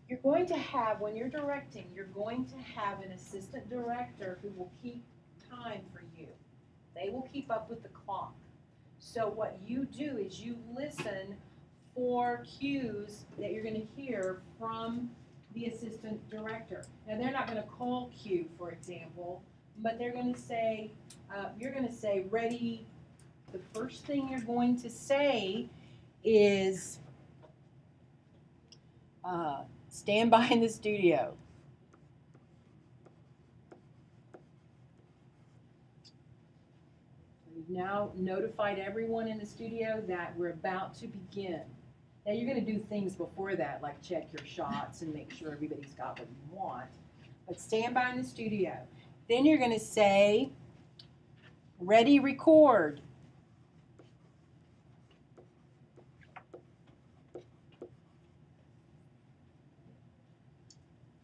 You're going to have, when you're directing, you're going to have an assistant director who will keep time for you. They will keep up with the clock. So what you do is you listen for cues that you're going to hear from the assistant director. Now they're not going to call cue, for example, but they're going to say, you're going to say, ready. The first thing you're going to say is, stand by in the studio. We've now notified everyone in the studio that we're about to begin. Now you're going to do things before that, like check your shots and make sure everybody's got what you want. But stand by in the studio. Then you're going to say, ready, record.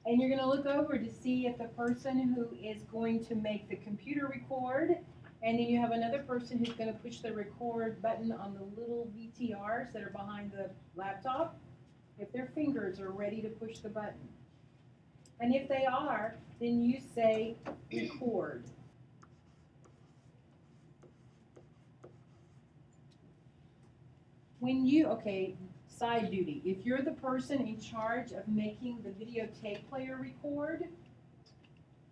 And you're going to look over to see if the person who is going to make the computer record, and then you have another person who's going to push the record button on the little VTRs that are behind the laptop, if their fingers are ready to push the button. And if they are, then you say record. When you, okay, side duty. If you're the person in charge of making the videotape player record,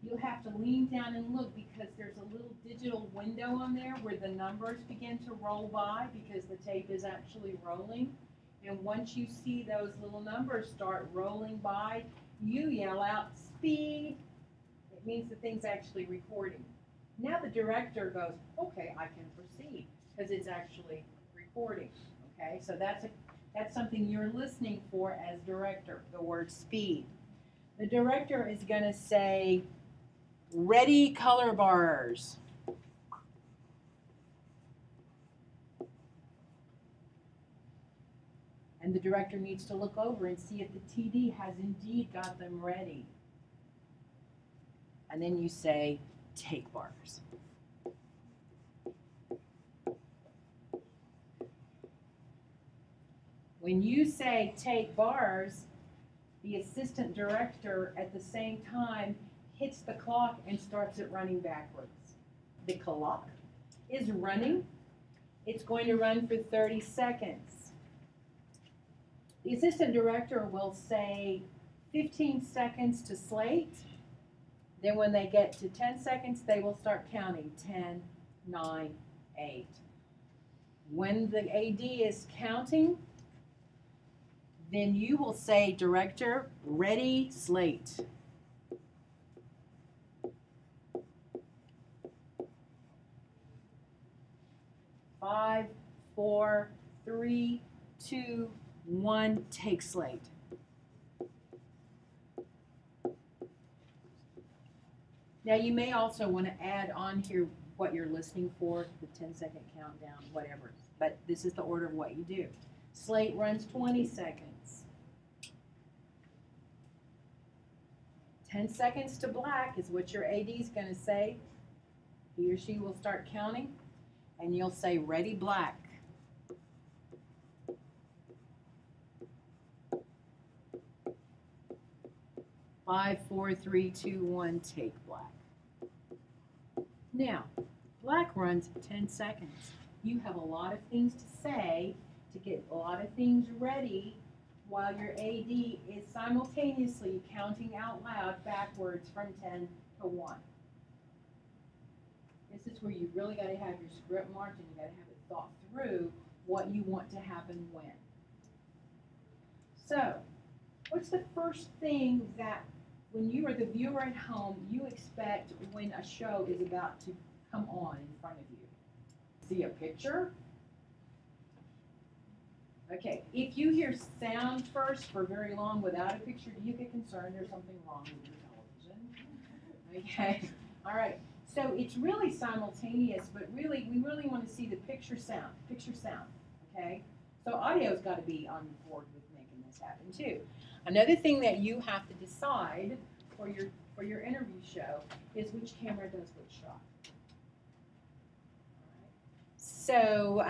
you'll have to lean down and look because there's a little digital window on there where the numbers begin to roll by because the tape is actually rolling. And once you see those little numbers start rolling by, you yell out, speed. It means the thing's actually recording. Now the director goes, okay, I can proceed because it's actually recording. Okay, so that's something you're listening for as director, the word speed. The director is going to say, ready, color bars. And the director needs to look over and see if the TD has indeed got them ready. And then you say, take bars. When you say take bars, the assistant director at the same time hits the clock and starts it running backwards. The clock is running. It's going to run for 30 seconds. The assistant director will say 15 seconds to slate. Then when they get to 10 seconds, they will start counting 10, 9, 8. When the AD is counting, then you will say, director, ready, slate. Five, 4, 3, 2, 1, take slate. Now you may also want to add on here what you're listening for, the 10-second countdown, whatever. But this is the order of what you do. Slate runs 20 seconds. 10 seconds to black is what your AD is going to say. He or she will start counting, and you'll say, ready, black. Five, 4, 3, 2, 1, take black. Now, black runs 10 seconds. You have a lot of things to say to get a lot of things ready while your AD is simultaneously counting out loud backwards from 10 to 1. This is where you really got to have your script marked and you got to have it thought through what you want to happen when. So, what's the first thing that when you are the viewer at home, you expect when a show is about to come on in front of you? See a picture? Okay, if you hear sound first for very long without a picture, do you get concerned there's something wrong with your television? Okay, all right. So it's really simultaneous, but really, we really want to see the picture sound, okay? So audio's got to be on board with making this happen too. Another thing that you have to decide for your interview show is which camera does which shot. All right. So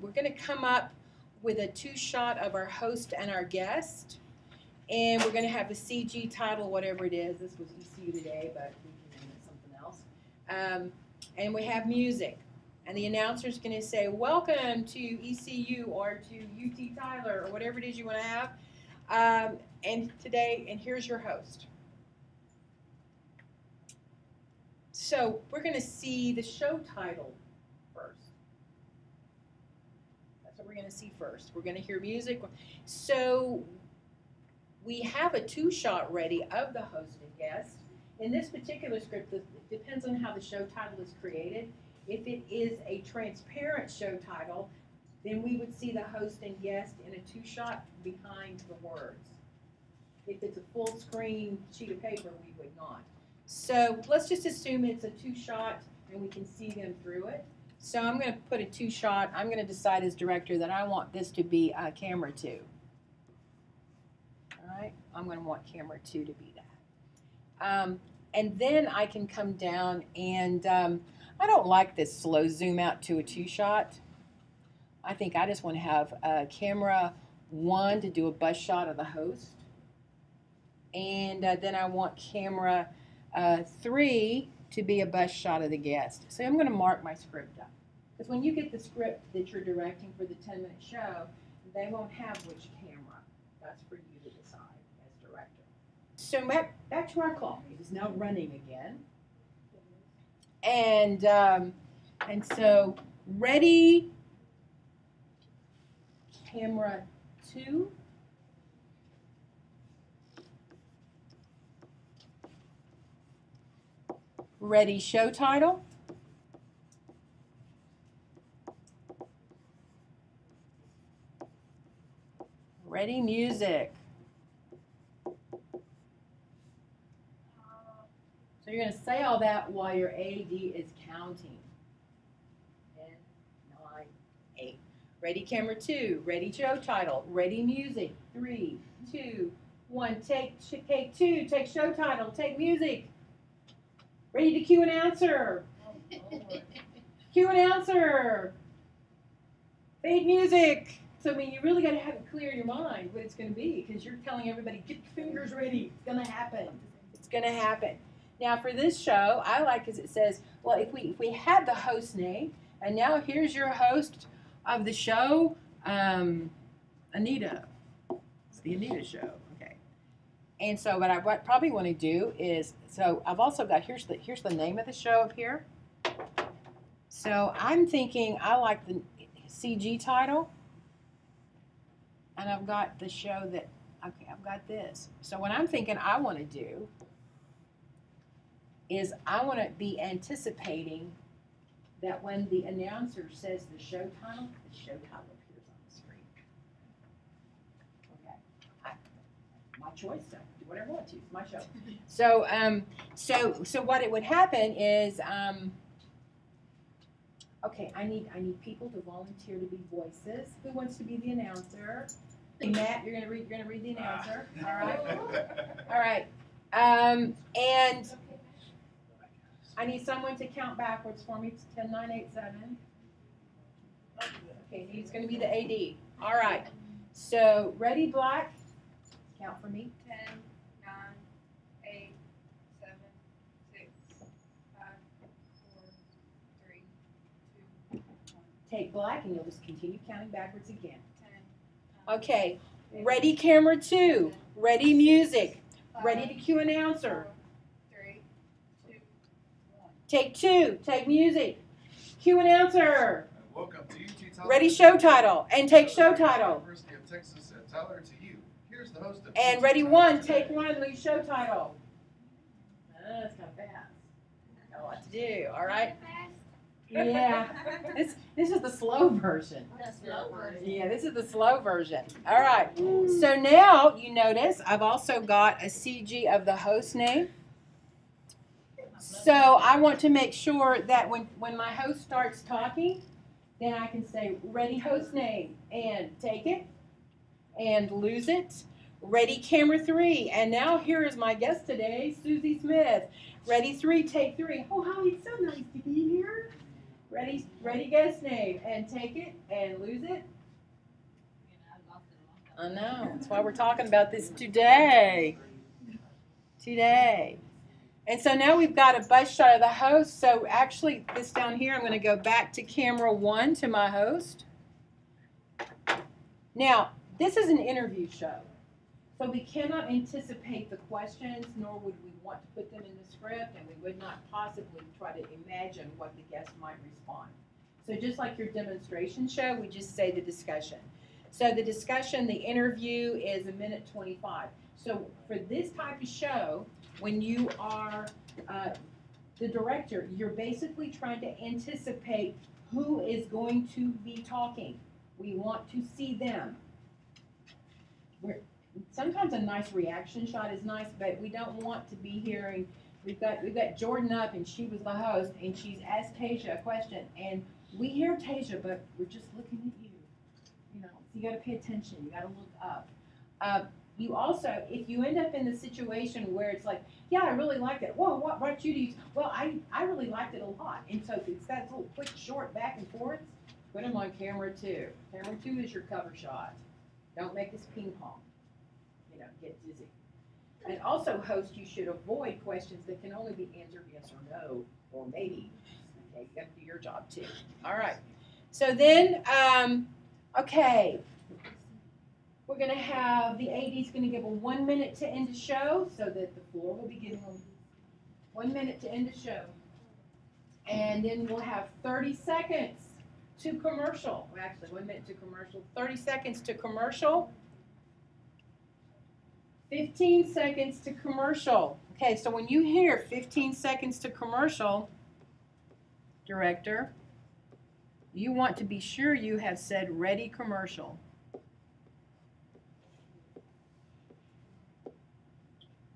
we're going to come up with a 2-shot of our host and our guest. And we're going to have the CG title, whatever it is. This was ECU today, but we can name it something else. And we have music. And the announcer's going to say, welcome to ECU or to UT Tyler or whatever it is you want to have. And here's your host. So we're going to see the show title first. That's what we're going to see first. We're going to hear music. So we have a two-shot ready of the host and guest. In this particular script, it depends on how the show title is created. If it is a transparent show title, then we would see the host and guest in a two-shot behind the words. If it's a full screen sheet of paper, we would not. So let's just assume it's a two-shot and we can see them through it. So I'm going to put a two-shot. I'm going to decide as director that I want this to be camera 2. All right, I'm going to want camera 2 to be that. And then I can come down and I don't like this slow zoom out to a two-shot. I think I just want to have camera 1 to do a bust shot of the host. And then I want camera 3 to be a bust shot of the guest. So I'm going to mark my script up. Because when you get the script that you're directing for the 10-minute show, they won't have which camera. That's for you to decide as director. So back to our clock. It is now running again. And so ready, camera 2. Ready, show title. Ready, music. So you're going to say all that while your AD is counting. 10, 9, 8. Ready, camera 2. Ready, show title. Ready, music. 3, 2, 1. Take 2. Take show title. Take music. Ready to cue announcer. Cue announcer. Fade music. So, I mean, you really got to have it clear in your mind what it's going to be because you're telling everybody, get your fingers ready. It's going to happen. It's going to happen. Now, for this show, I like because it says, well, if we had the host name, and now here's your host of the show, Anita. It's the Anita show. Okay. And so what I probably want to do is, so I've also got, here's the name of the show up here. So I'm thinking I like the CG title. And I've got the show that, okay, I've got this. So what I'm thinking I want to do is I want to be anticipating that when the announcer says the show title appears on the screen. Okay. My choice, so do whatever I want to. It's my show. So what it would happen is, okay, I need people to volunteer to be voices. Who wants to be the announcer? Hey, Matt, you're gonna read the announcer. All right. All right. And I need someone to count backwards for me. It's 10, 9, 8, 7. Okay, he's gonna be the AD. All right. So ready, Black? Count for me. 10, 9, 8, 7, 6, 5, 4, 3, 2, 1. Take Black, and you'll just continue counting backwards again. 10, 9, Okay. Ready, camera 2. Ready, music. 5, Ready to cue announcer. 4, 3, 2, 1. Take 2. Take music. Cue announcer. Welcome to UT Tyler. Ready, show title. And take show title. University of Texas at Tyler to you. Here's the host of And UT ready, Tyler 1. today. Take 1. Leave show title. That's kind of fast. Got a lot to do. All right. Yeah. This is the slow version. Yeah, this is the slow version. All right. So now you notice I've also got a CG of the host name. So I want to make sure that when my host starts talking, then I can say, ready, host name, and take it, and lose it. Ready, camera 3. And now here is my guest today, Susie Smith. Ready, 3, take 3. Oh, how it's so nice to be here. Ready, guest name, and take it, and lose it. I know. That's why we're talking about this today. Today. And so now we've got a bus shot of the host. So actually, this down here, I'm going to go back to camera 1 to my host. Now, this is an interview show. So we cannot anticipate the questions, nor would we want to put them in the script, and we would not possibly try to imagine what the guest might respond. So just like your demonstration show, we just say the discussion. So the discussion, the interview is 1:25. So for this type of show, when you are the director, you're basically trying to anticipate who is going to be talking. We want to see them. Sometimes a nice reaction shot is nice, but we don't want to be hearing, we've got Jordan up and she was the host and she's asked Tasia a question and we hear Tasia, but we're just looking at you. You know, so you gotta pay attention, you gotta look up. You also, if you end up in the situation where it's like, yeah, I really liked it. Whoa, what you do? Well, I really liked it a lot. And so if it's that little quick short back and forth, put them on camera 2. Camera 2 is your cover shot. Don't make this ping pong. You know, get dizzy. And also, host, you should avoid questions that can only be answered yes or no, or maybe. Okay, you got to do your job too. All right. So then, okay, we're going to have the AD's going to give a 1 minute to end the show, so that the floor will be giving 1 minute to end the show, and then we'll have 30 seconds to commercial. Well, actually, 1 minute to commercial. 30 seconds to commercial. 15 seconds to commercial. Okay, so when you hear 15 seconds to commercial, director, you want to be sure you have said ready commercial.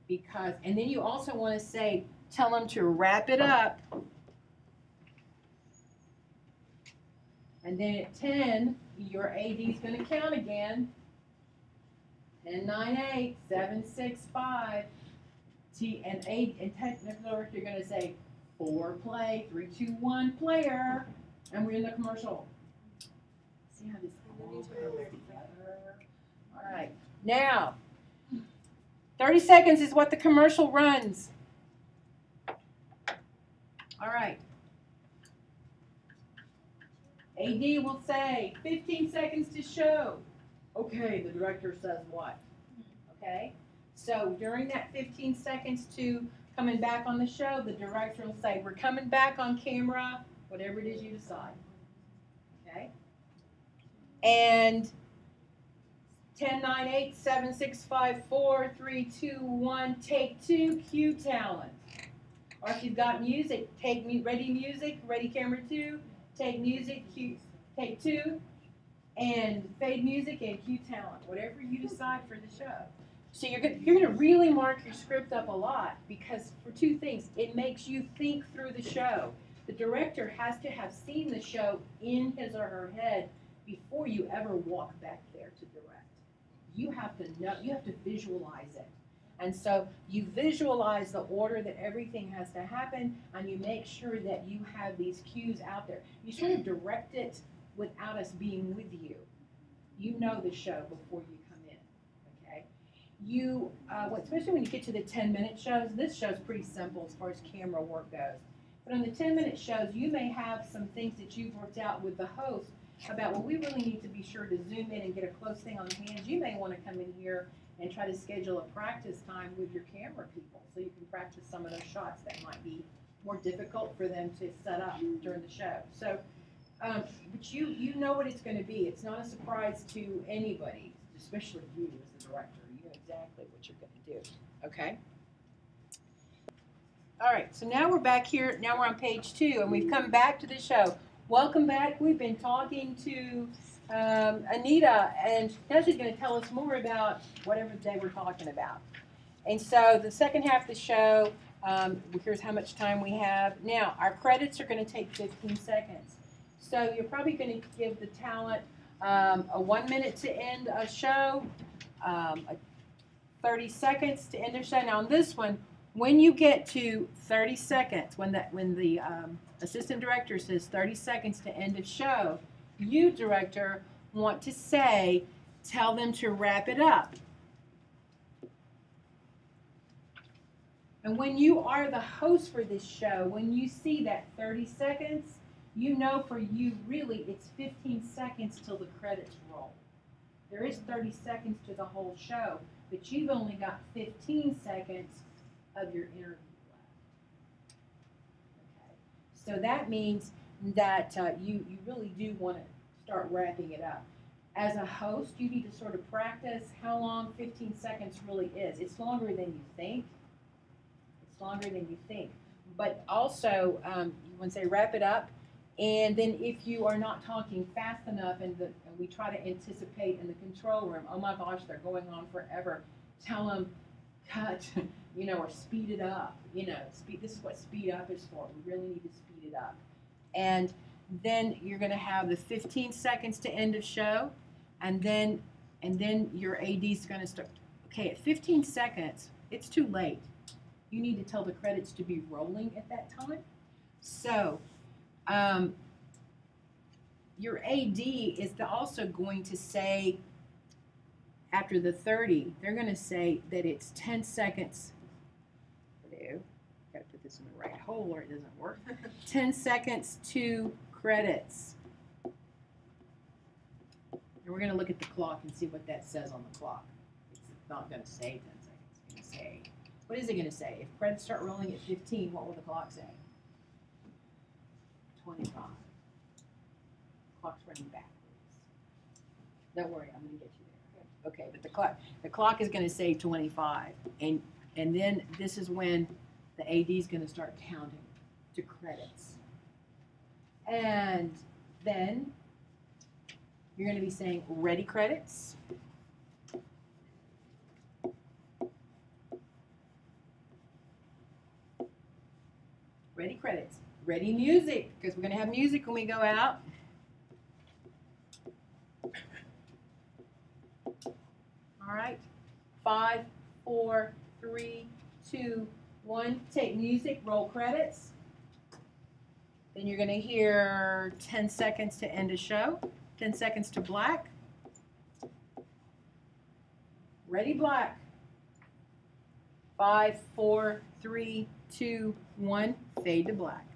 Because, and then you also want to say, tell them to wrap it up. And then at 10, your AD is going to count again. 10, 9, 8, 7, 6, 5. And 8, and technical director, you're going to say 4 play, 3, 2, 1 player. And we're in the commercial. See how this all goes together? All right. Now, 30 seconds is what the commercial runs. All right. AD will say 15 seconds to show. Okay, the director says what? Okay? So during that 15 seconds to coming back on the show, the director will say, we're coming back on camera, whatever it is you decide. Okay? And 10, 9, 8, 7, 6, 5, 4, 3, 2, 1, take 2, cue talent. Or if you've got music, take ready music, ready camera 2, take music, cue, take 2, and fade music and cue talent, whatever you decide for the show. So you're going to really mark your script up a lot because for 2 things, it makes you think through the show. The director has to have seen the show in his or her head before you ever walk back there to direct. You have to know, you have to visualize it. And so you visualize the order that everything has to happen, and you make sure that you have these cues out there. You sort of direct it without us being with you. You know the show before you come in, okay? You, especially when you get to the 10-minute shows, this show's pretty simple as far as camera work goes. But on the 10-minute shows, you may have some things that you've worked out with the host about, well, we really need to be sure to zoom in and get a close thing on the hands. You may want to come in here and try to schedule a practice time with your camera people so you can practice some of those shots that might be more difficult for them to set up during the show. So, but you know what it's going to be. It's not a surprise to anybody, especially you as the director. You know exactly what you're going to do, okay? All right, so now we're back here. Now we're on page 2, and we've come back to the show. Welcome back. We've been talking to Anita, and now she's going to tell us more about whatever they were talking about. And so the second half of the show, here's how much time we have. Now, our credits are going to take 15 seconds. So you're probably going to give the talent a 1 minute to end a show, 30 seconds to end a show. Now on this one, when you get to 30 seconds, when the assistant director says 30 seconds to end a show, you, director, want to say tell them to wrap it up. And when you are the host for this show, when you see that 30 seconds, you know for you really it's 15 seconds till the credits roll. There is 30 seconds to the whole show, but you've only got 15 seconds of your interview left. Okay. So that means that you really do want to start wrapping it up. As a host, you need to sort of practice how long 15 seconds really is. It's longer than you think. It's longer than you think. But also, you want to say wrap it up. And then if you are not talking fast enough and we try to anticipate in the control room, oh my gosh, they're going on forever, tell them cut, or speed it up. This is what speed up is for. We really need to speed it up. And then you're going to have the 15 seconds to end of show, and then your AD is going to start. Okay, at 15 seconds, it's too late. You need to tell the credits to be rolling at that time. So your AD is also going to say, after the 30, they're going to say that it's 10 seconds. Hello. Got to put this in the right hole or it doesn't work. 10 seconds to credits. And we're going to look at the clock and see what that says on the clock. It's not going to say 10 seconds. It's going to say, what is it going to say? If credits start rolling at 15, what will the clock say? 25. Clock's running backwards. Don't worry, I'm going to get you there. Okay, but the clock is going to say 25, and then this is when the AD is going to start counting to credits, and then you're going to be saying ready credits. Ready credits. Ready music, because we're going to have music when we go out. All right. 5, 4, 3, 2, 1. Take music, roll credits. Then you're going to hear 10 seconds to end a show, 10 seconds to black. Ready, black. 5, 4, 3, 2, 1. Fade to black.